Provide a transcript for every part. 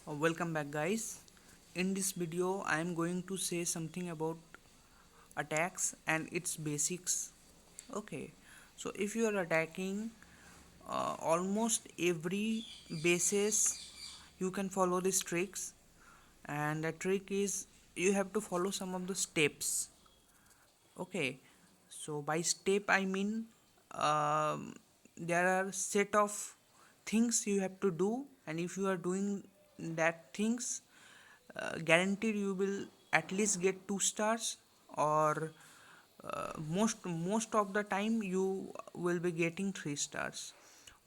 Welcome back, guys. In this video I am going to say something about attacks and its basics. Okay, so if you are attacking almost every basis, you can follow these tricks, and the trick is you have to follow some of the steps. Okay, so by step I mean there are set of things you have to do, and if you are doing that things, guaranteed you will at least get 2 stars, or most of the time you will be getting 3 stars.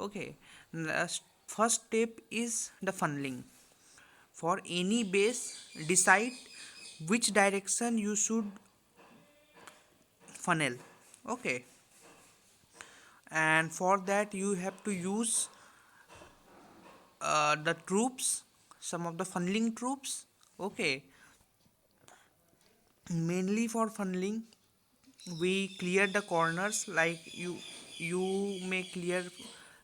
Okay, first step is the funneling. For any base, decide which direction you should funnel. Okay, and for that you have to use the troops, some of the funneling troops. Okay, mainly for funneling we clear the corners, like you may clear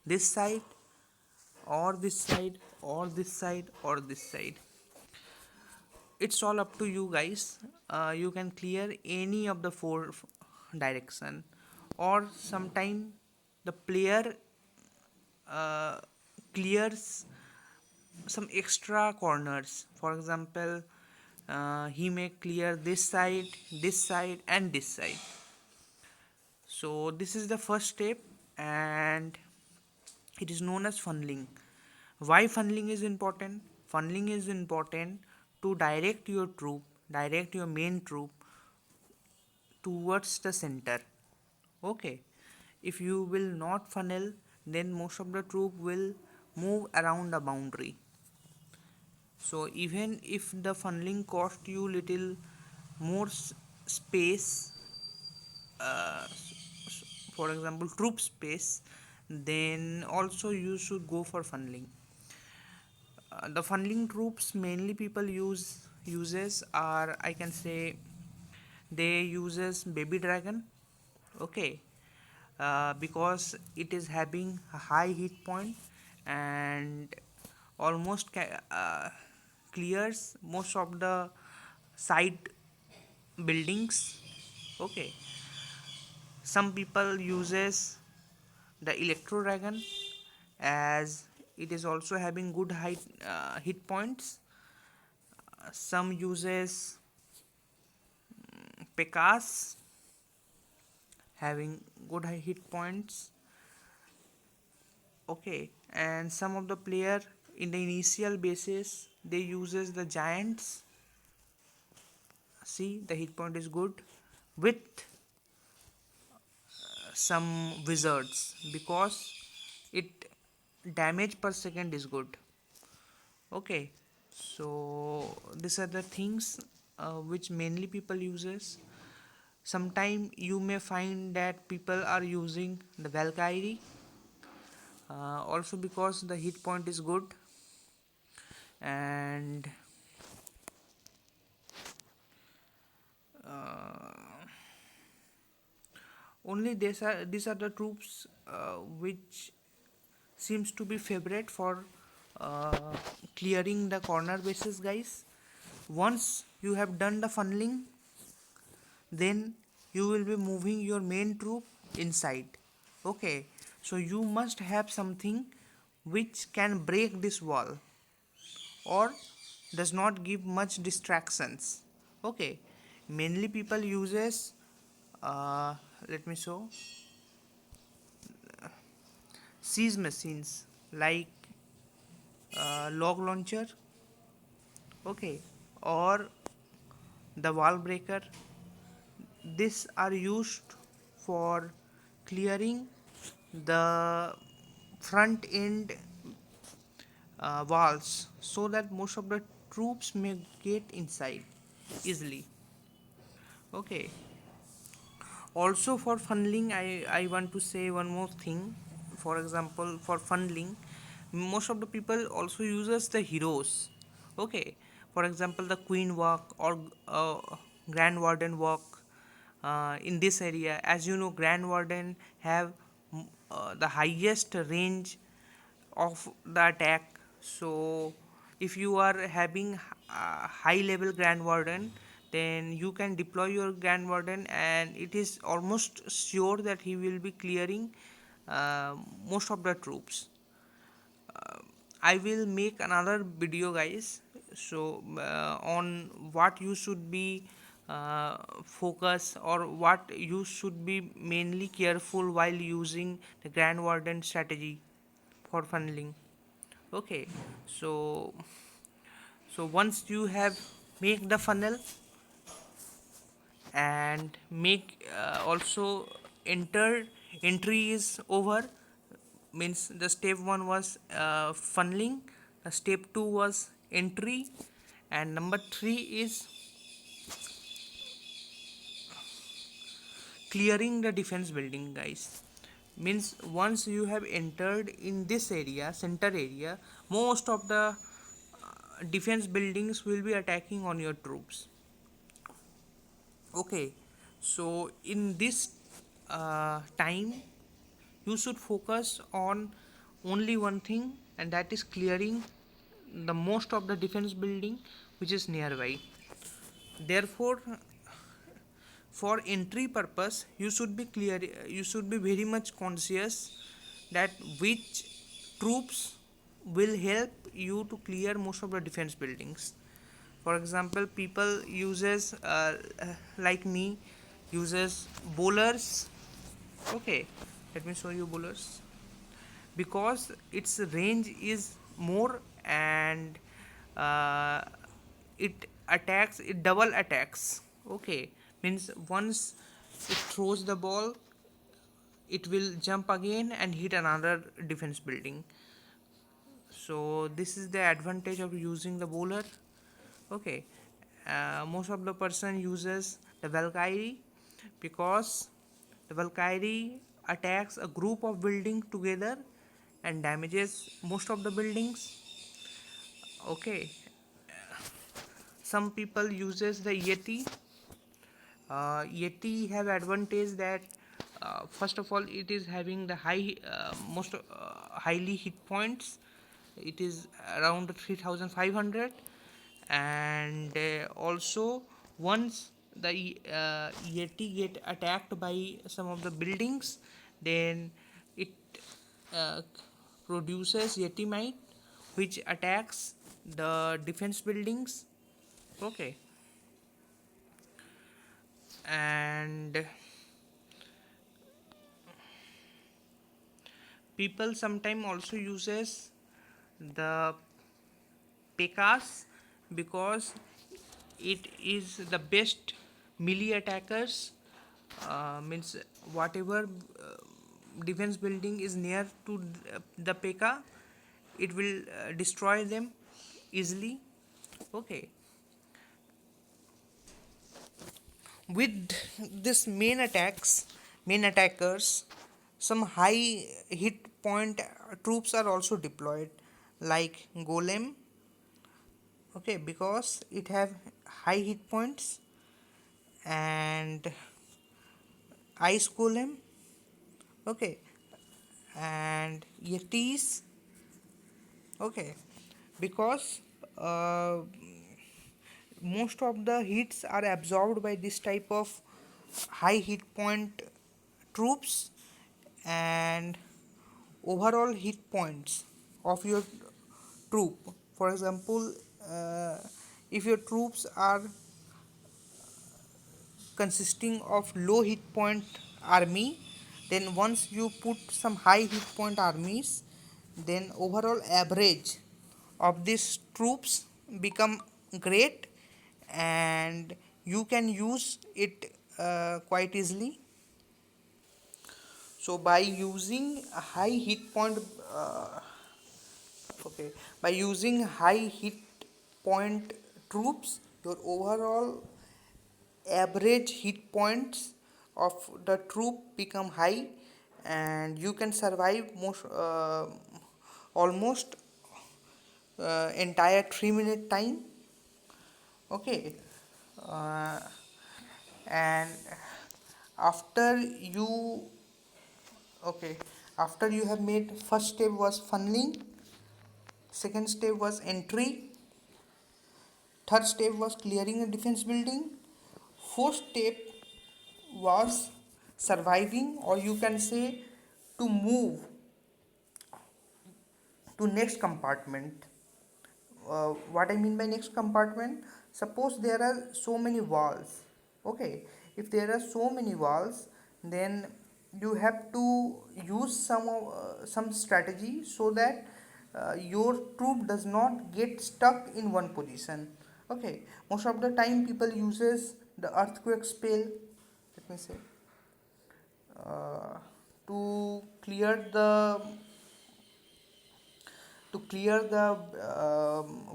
this side or this side or this side or this side. It's all up to you guys. You can clear any of the four direction, or sometime the player uh, clears some extra corners. For example, he may clear this side and this side. So this is the first step, and it is known as funneling. Why funneling is important? Funneling is important to direct your main troop towards the center. Okay, if you will not funnel, then most of the troop will move around the boundary. So even if the funneling cost you little more space, uh, for example troop space, then also you should go for funneling. The funneling troops mainly people uses are, I can say, they uses baby dragon. Okay, because it is having a high hit point and almost clears most of the side buildings. Okay, some people uses the electro dragon, as it is also having good hit points. Some uses Pekas, having good high hit points. Okay, and some of the player in the initial basis they uses the giants. See, the hit point is good with some wizards, because it damage per second is good. Okay, so these are the things which mainly people uses. Sometime you may find that people are using the Valkyrie, also because the hit point is good, and uh, only these are the troops which seems to be favorite for uh, clearing the corner bases, guys. Once you have done the funneling, then you will be moving your main troop inside. Okay, so you must have something which can break this wall or does not give much distractions. Okay, mainly people uses, uh, let me show, siege machines like log launcher. Okay, or the wall breaker. These are used for clearing the front end walls, so that most of the troops may get inside easily. Okay, also for funneling, I want to say one more thing. For example, for funneling, most of the people also uses the heroes. Okay, for example the queen walk or grand warden walk. In this area, as you know, grand warden have the highest range of the attack. So if you are having high level grand warden, then you can deploy your grand warden and it is almost sure that he will be clearing most of the troops. I will make another video, guys, so on what you should be focus, or what you should be mainly careful while using the grand warden strategy for funneling. Okay, so once you have make the funnel and make also enter entry is over, means the step 1 was funneling, the step 2 was entry, and number 3 is clearing the defense building, guys. Means once you have entered in this area, center area, most of the defense buildings will be attacking on your troops. Okay, so in this time you should focus on only one thing, and that is clearing the most of the defense building which is nearby. Therefore, for entry purpose, you should be very much conscious that which troops will help you to clear most of the defense buildings. For example, people uses like me uses bowlers. Okay, let me show you bowlers, because its range is more, and uh, it double attacks. Okay, means once it throws the ball, it will jump again and hit another defense building. So this is the advantage of using the bowler. Okay, most of the person uses the Valkyrie, because the Valkyrie attacks a group of buildings together and damages most of the buildings. Okay, some people uses the Yeti. Yeti have advantage that first of all it is having the most highly hit points. It is around 3500, and also once the Yeti get attacked by some of the buildings, then it uh, produces Yetimite, which attacks the defense buildings. Okay, and people sometimes also uses the Pekas, because it is the best melee attackers. Means whatever defense building is near to the Pekka, it will destroy them easily. Okay, with this main attackers, some high hit point troops are also deployed, like Golem. Okay, because it have high hit points, and Ice Golem. Okay, and Yetis. Okay, because most of the hits are absorbed by this type of high hit point troops, and overall hit points of your troop. For example, uh, if your troops are consisting of low hit point army, then once you put some high hit point armies, then overall average of these troops become great, and you can use it quite easily. So by using a high hit point uh, okay, by using high hit point troops, your overall average hit points of the troop become high, and you can survive almost entire 3 minute time. Okay, uh, and after you okay, after you have made, first step was funneling, second step was entry, third step was clearing a defense building. Fourth step was surviving, or you can say to move to next compartment. What I mean by next compartment, suppose there are so many walls. Okay, if there are so many walls, then you have to use some strategy so that your troop does not get stuck in one position. Okay, most of the time people uses the earthquake spell, let me say, uh, to clear the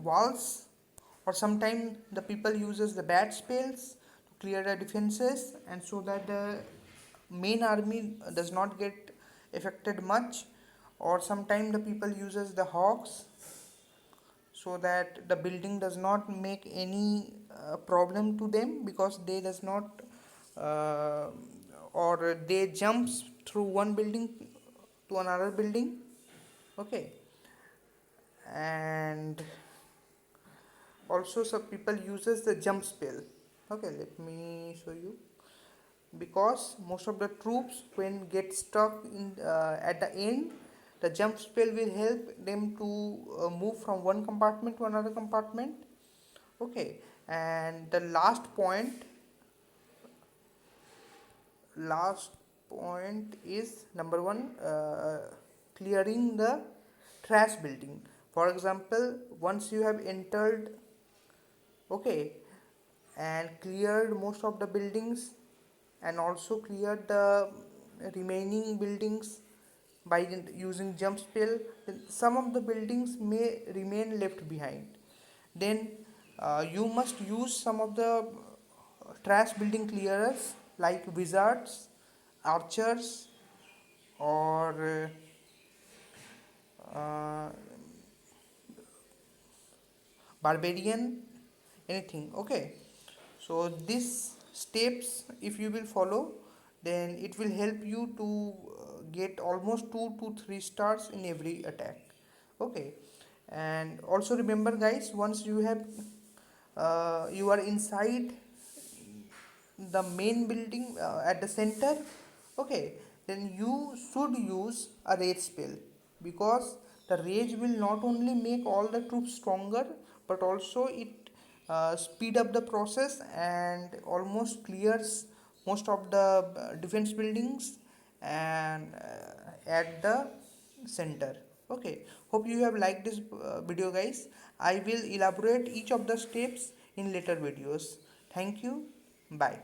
walls, or sometimes the people uses the bad spells to clear the defenses, and so that the main army does not get affected much. Or sometimes the people uses the hawks so that the building does not make any problem to them, because they does not uh, or they jumps through one building to another building. Okay, and also some people uses the jump spell. Okay, let me show you. Because most of the troops when get stuck in at the end, the jump spell will help them to move from one compartment to another compartment. Okay, and the last point is number one, clearing the trash building. For example, once you have entered, okay, and cleared most of the buildings, and also cleared the remaining buildings by using jump spell, then some of the buildings may remain left behind. Then you must use some of the trash building clearers like wizards, archers, or uh, barbarian, anything. Okay, so these steps if you will follow, then it will help you to get almost 2 to 3 stars in every attack. Okay, and also remember guys, once you have you are inside the main building at the center, okay, then you should use a rage spell, because the rage will not only make all the troops stronger, but also it speed up the process and almost clears most of the defense buildings and at the center. Okay, hope you have liked this video guys. I will elaborate each of the steps in later videos. Thank you. Bye.